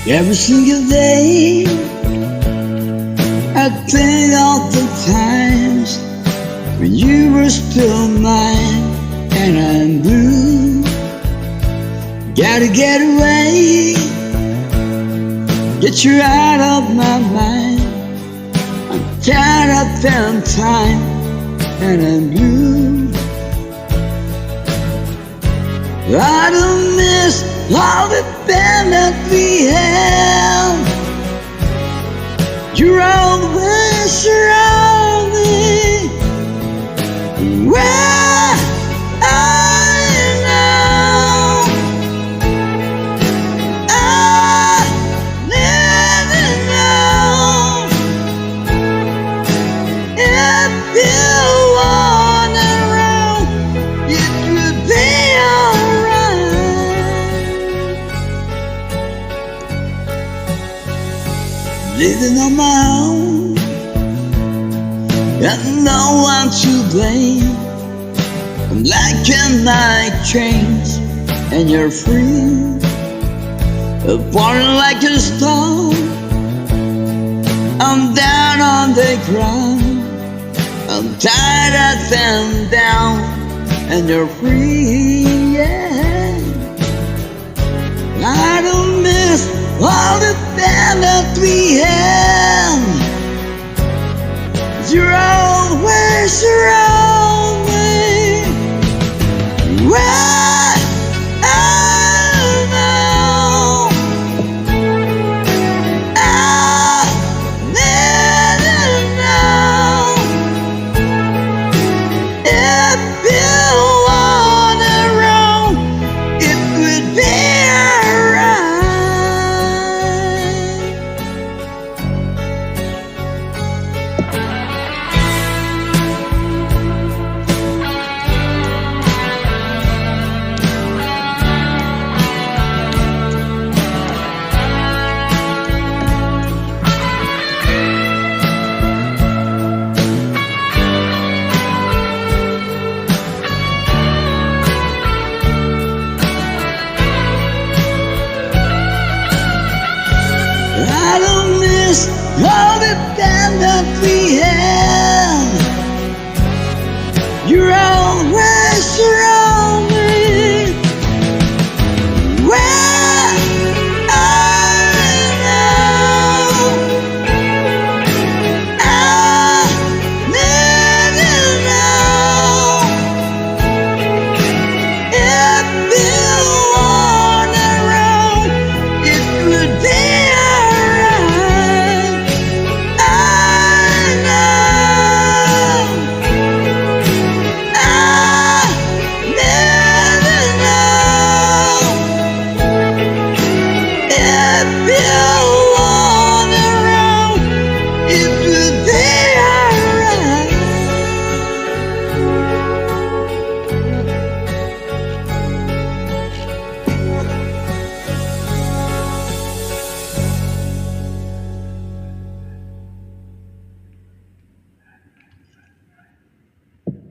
Every single day I think of the times when you were still mine and I'm blue. Gotta get away, get you out of my mind. I'm tired of spending time and I'm blue. I don't miss all the band that we had. You're always around me. Where are you now? I never know if you weren't around, it would be alright. Living on my own, got no one to blame. I'm like a night chains and you're free, falling like a stone. I'm down on the ground, I'm tired of them down and you're free, yeah. I don't miss all the time that we had. You're always around me. Where I know I never know if you weren't around, it would be alright. I don't miss all the time